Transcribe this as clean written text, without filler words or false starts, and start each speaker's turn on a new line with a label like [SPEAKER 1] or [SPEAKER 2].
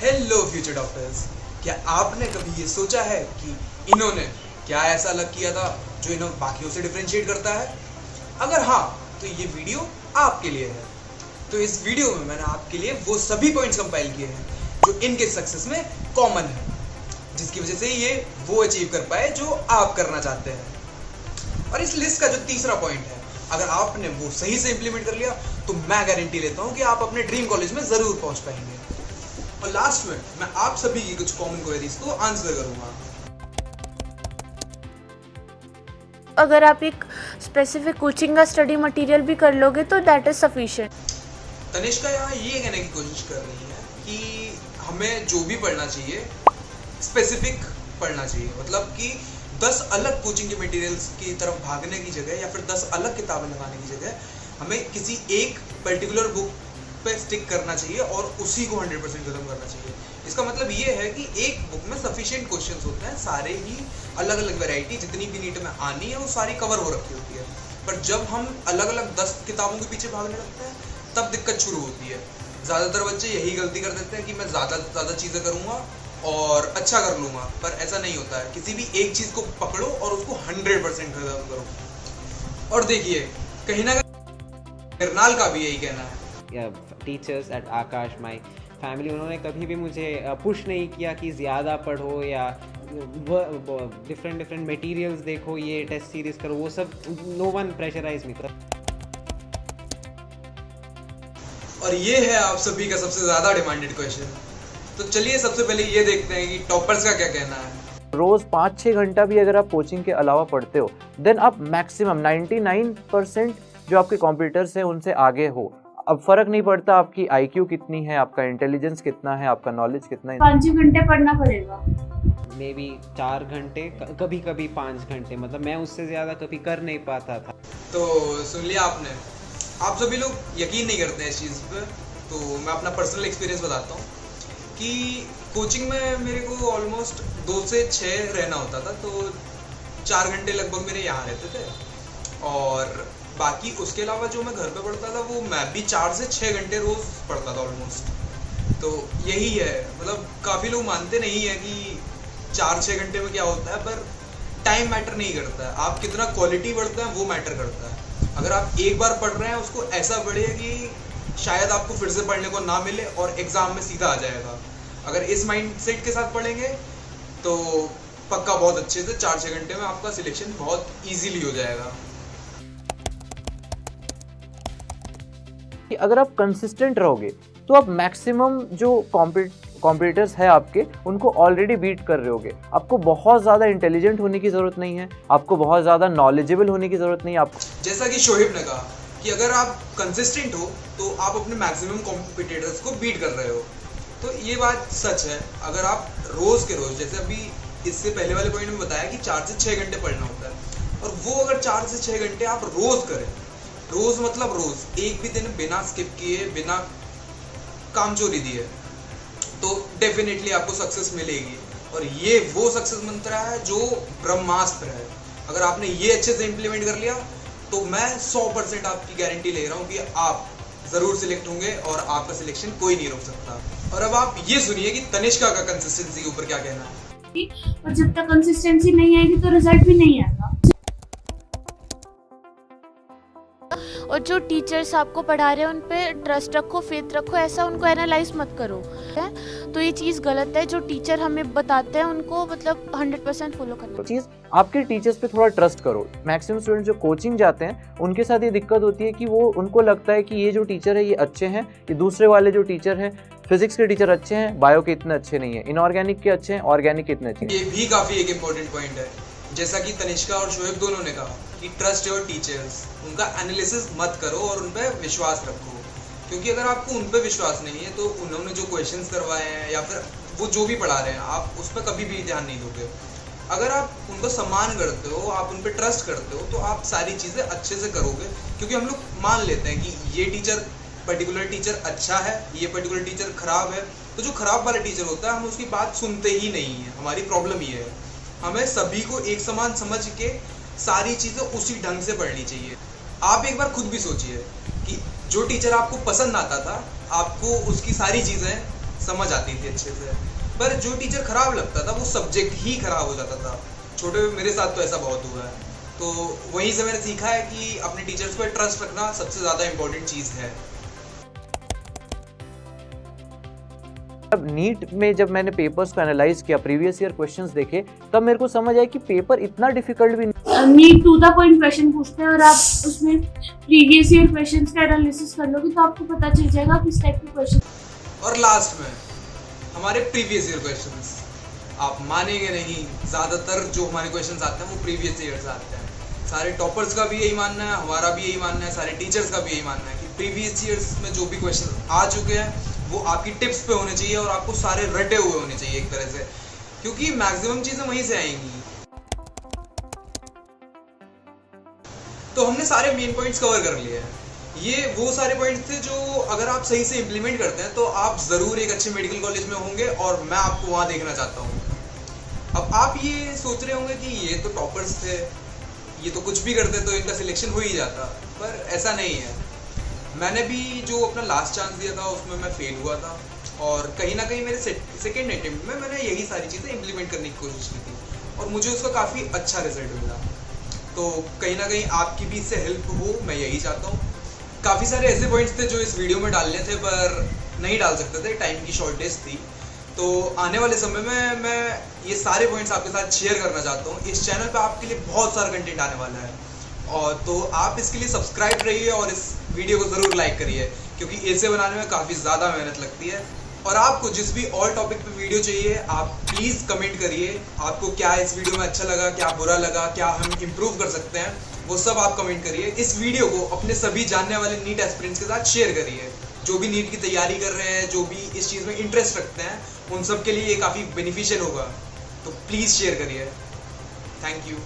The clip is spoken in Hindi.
[SPEAKER 1] हेलो फ्यूचर डॉक्टर्स, क्या आपने कभी ये सोचा है कि इन्होंने क्या ऐसा अलग किया था जो इन्हें बाकियों से डिफरेंशिएट करता है? अगर हाँ, तो ये वीडियो आपके लिए है। तो इस वीडियो में मैंने आपके लिए वो सभी पॉइंट्स कंपाइल किए हैं जो इनके सक्सेस में कॉमन है, जिसकी वजह से ये वो अचीव कर पाए जो आप करना चाहते हैं। और इस लिस्ट का जो तीसरा पॉइंट है, अगर आपने वो सही से इंप्लीमेंट कर लिया तो मैं गारंटी लेता हूँ कि आप अपने ड्रीम कॉलेज में जरूर पहुंच पाएंगे। और लास्ट में मैं आप सभी की कुछ कॉमन क्वेरीज को आंसर करूंगा।
[SPEAKER 2] अगर आप एक स्पेसिफिक कोचिंग का स्टडी मटेरियल भी कर लोगे तो दैट इज सफिशिएंट।
[SPEAKER 1] तनिष्का यहाँ ये कहने की कोशिश कर रही है कि हमें जो भी पढ़ना चाहिए स्पेसिफिक पढ़ना चाहिए, मतलब कि 10 अलग कोचिंग के मटेरियल्स की तरफ भागने की जगह या फिर 10 अलग किताबें लगाने की जगह हमें किसी एक पर्टिकुलर बुक पे स्टिक करना चाहिए और उसी को 100% खत्म करना चाहिए। इसका मतलब ये है कि एक बुक में सफिशिएंट क्वेश्चंस होते हैं, सारे ही अलग अलग वैरायटी जितनी भी नीट में आनी है वो सारी कवर हो रखी होती है। पर जब हम अलग अलग 10 किताबों के पीछे भागने लगते हैं तब दिक्कत शुरू होती है। ज़्यादातर बच्चे यही गलती कर देते हैं कि मैं ज़्यादा चीज़ें करूँगा और अच्छा कर लूँगा, पर ऐसा नहीं होता है। किसी भी एक चीज़ को पकड़ो और उसको 100% खत्म करो। और देखिए, कहीं ना कहीं करनाल का भी यही कहना है।
[SPEAKER 3] Teachers at Akash, my family, उन्होंने कभी भी मुझे पुश नहीं किया कि ज़्यादा पढ़ो या डिफरेंट मटेरियल्स देखो, ये टेस्ट सीरीज करो, वो सब नो वन प्रेशराइज मी।
[SPEAKER 1] और ये है आप सभी का सबसे ज़्यादा डिमांडेड क्वेश्चन। तो चलिए सबसे पहले ये देखते हैं कि टॉपर्स का क्या कहना है।
[SPEAKER 4] रोज 5-6 घंटा भी अगर आप कोचिंग के अलावा पढ़ते हो देन आप मैक्सिमम 99% जो आपके कॉम्पिटिटर्स हैं उनसे आगे हो। अब फर्क नहीं पड़ता आपकी IQ कितनी है, आपका इंटेलिजेंस कितना है, आपका नॉलेज कितना है।
[SPEAKER 2] 5 घंटे पढ़ना पड़ेगा,
[SPEAKER 3] मे बी 4 घंटे, कभी कभी 5 घंटे, मतलब मैं उससे ज़्यादा कभी कर नहीं पाता था।
[SPEAKER 1] तो सुन लिया आपने, आप सभी लोग यकीन नहीं करते हैं इस चीज़ पे, तो मैं अपना पर्सनल एक्सपीरियंस बताता हूँ कि कोचिंग में मेरे को ऑलमोस्ट 2 से 6 रहना होता था, तो 4 घंटे लगभग मेरे यहाँ रहते थे। और बाकी उसके अलावा जो मैं घर पे पढ़ता था वो मैं भी 4 से 6 घंटे रोज़ पढ़ता था ऑलमोस्ट। तो यही है, मतलब काफ़ी लोग मानते नहीं है कि 4-6 घंटे में क्या होता है, पर टाइम मैटर नहीं करता है। आप कितना क्वालिटी पढ़ते हैं वो मैटर करता है। अगर आप एक बार पढ़ रहे हैं उसको ऐसा पढ़िए कि शायद आपको फिर से पढ़ने को ना मिले और एग्ज़ाम में सीधा आ जाएगा। अगर इस माइंडसेट के साथ पढ़ेंगे तो पक्का बहुत अच्छे से 4-6 घंटे में आपका सिलेक्शन बहुत ईजीली हो जाएगा।
[SPEAKER 4] अगर आप कंसिस्टेंट रहोगे तो आप मैक्सिमम जो कॉम्पिटिटर्स है आपके उनको ऑलरेडी बीट कर रहे होगे। आपको बहुत ज़्यादा इंटेलिजेंट होने की ज़रूरत नहीं है, आपको बहुत ज़्यादा नॉलेजेबल होने की ज़रूरत नहीं है। आपको
[SPEAKER 1] जैसा कि शोहिब ने कहा कि अगर आप कंसिस्टेंट हो तो आप अपने मैक्सिमम कॉम्पिटिटर्स को बीट कर रहे हो, तो ये बात सच है। अगर आप रोज़ के रोज़, जैसे अभी इससे पहले वाले पॉइंट में बताया कि 4 से 6 घंटे पढ़ना होता है, और वो अगर 4 से 6 घंटे आप रोज़ करें, रोज़ मतलब रोज़, एक भी दिन बिना स्किप किए, बिना कामचोरी दिए, तो डेफिनेटली आपको सक्सेस मिलेगी। और ये वो सक्सेस मंत्र है जो ब्रह्मास्त्र है। अगर आपने ये अच्छे से इम्प्लीमेंट कर लिया तो मैं 100% आपकी गारंटी ले रहा हूँ कि आप ज़रूर सिलेक्ट होंगे और आपका सिलेक्शन कोई नहीं रोक सकता। और अब आप ये सुनिए कि तनिष्का का कंसिस्टेंसी के ऊपर क्या कहना है।
[SPEAKER 2] और जब तक कंसिस्टेंसी नहीं आएगी तो रिजल्ट भी नहीं आएगा। और जो टीचर्स आपको पढ़ा रहे हैं उन पे ट्रस्ट रखो, फेथ रखो, ऐसा उनको एनालाइज मत करो। तो ये चीज़ गलत है। जो टीचर हमें बताते हैं उनको मतलब 100% फॉलो करना
[SPEAKER 4] चीज़। आपके टीचर्स पे थोड़ा ट्रस्ट करो। मैक्सिमम स्टूडेंट जो कोचिंग जाते हैं उनके साथ ये दिक्कत होती है कि वो उनको लगता है कि ये जो टीचर है ये अच्छे हैं, ये दूसरे वाले जो टीचर हैं, फिजिक्स के टीचर अच्छे हैं, बायो के इतने अच्छे नहीं है, इनऑर्गेनिक के अच्छे हैं, ऑर्गेनिक के इतने अच्छे हैं।
[SPEAKER 1] ये भी काफ़ी एक इम्पोर्टेंट पॉइंट है, जैसा कि तनिष्का और शोएब दोनों ने कहा कि ट्रस्ट योर टीचर्स, उनका एनालिसिस मत करो और उन पर विश्वास रखो। क्योंकि अगर आपको उन पर विश्वास नहीं है तो उन्होंने जो क्वेश्चंस करवाए हैं या फिर वो जो भी पढ़ा रहे हैं आप उस पर कभी भी ध्यान नहीं दोगे। अगर आप उनको सम्मान करते हो, आप उन पर ट्रस्ट करते हो, तो आप सारी चीज़ें अच्छे से करोगे। क्योंकि हम लोग मान लेते हैं कि ये टीचर, पर्टिकुलर टीचर अच्छा है, ये पर्टिकुलर टीचर खराब है, तो जो खराब वाला टीचर होता है हम उसकी बात सुनते ही नहीं है। हमारी प्रॉब्लम ये है, हमें सभी को एक समान समझ के सारी चीज़ें उसी ढंग से पढ़नी चाहिए। आप एक बार खुद भी सोचिए कि जो टीचर आपको पसंद आता था आपको उसकी सारी चीज़ें समझ आती थी अच्छे से। पर जो टीचर खराब लगता था वो सब्जेक्ट ही खराब हो जाता था। छोटे मेरे साथ तो ऐसा बहुत हुआ है। तो वहीं से मैंने सीखा है कि अपने टीचर्स पर ट्रस्ट रखना सबसे ज़्यादा इम्पोर्टेंट चीज़ है।
[SPEAKER 4] अब नीट में जब मैंने पेपर्स को एनालाइज किया, प्रीवियस ईयर क्वेश्चंस देखे, तब मेरे को समझ आया कि पेपर इतना डिफिकल्ट भी नहीं।
[SPEAKER 5] NEET to the point question पूछते हैं और आप उसमें प्रीवियस ईयर क्वेश्चंस का एनालिसिस कर लोगे तो आपको पता चल जाएगा किस टाइप के क्वेश्चन।
[SPEAKER 1] और लास्ट में हमारे प्रीवियस ईयर क्वेश्चंस, आप मानेंगे नहीं, ज़्यादातर जो हमारे क्वेश्चंस आते हैं वो प्रीवियस ईयर से आते हैं। सारे टॉपर्स का भी यही मानना है, हमारा भी यही मानना है, सारे टीचर्स का भी यही मानना है कि प्रीवियस ईयर्स में जो भी क्वेश्चन आ चुके हैं वो आपकी टिप्स पे होने चाहिए और आपको सारे रटे हुए होने चाहिए एक तरह से, क्योंकि मैक्सिमम चीज़ें वहीं से आएंगी। तो हमने सारे मेन पॉइंट्स कवर कर लिए हैं। ये वो सारे पॉइंट्स थे जो अगर आप सही से इम्प्लीमेंट करते हैं तो आप ज़रूर एक अच्छे मेडिकल कॉलेज में होंगे और मैं आपको वहाँ देखना चाहता हूँ। अब आप ये सोच रहे होंगे कि ये तो टॉपर्स थे, ये तो कुछ भी करते तो इनका सिलेक्शन हो ही जाता, पर ऐसा नहीं है। मैंने भी जो अपना लास्ट चांस दिया था उसमें मैं फेल हुआ था और कहीं ना कहीं मेरे सेकेंड अटेम्प्ट में मैंने यही सारी चीज़ें इम्प्लीमेंट करने की कोशिश की थी और मुझे उसका काफ़ी अच्छा रिजल्ट मिला। तो कहीं ना कहीं आपकी भी इससे हेल्प हो, मैं यही चाहता हूँ। काफ़ी सारे ऐसे पॉइंट्स थे जो इस वीडियो में डालने थे पर नहीं डाल सकते थे, टाइम की शॉर्टेज थी। तो आने वाले समय में मैं ये सारे पॉइंट्स आपके साथ शेयर करना चाहता हूँ। इस चैनल पे आपके लिए बहुत सारा कंटेंट आने वाला है और तो आप इसके लिए सब्सक्राइब रहिए और इस वीडियो को ज़रूर लाइक करिए, क्योंकि इसे बनाने में काफ़ी ज़्यादा मेहनत लगती है। और आपको जिस भी और टॉपिक पे वीडियो चाहिए आप प्लीज़ कमेंट करिए। आपको क्या इस वीडियो में अच्छा लगा, क्या बुरा लगा, क्या हम इम्प्रूव कर सकते हैं, वो सब आप कमेंट करिए। इस वीडियो को अपने सभी जानने वाले नीट एस्पिरेंट्स के साथ शेयर करिए, जो भी नीट की तैयारी कर रहे हैं, जो भी इस चीज़ में इंटरेस्ट रखते हैं, उन सब के लिए ये काफ़ी बेनिफिशियल होगा। तो प्लीज़ शेयर करिए। Thank you.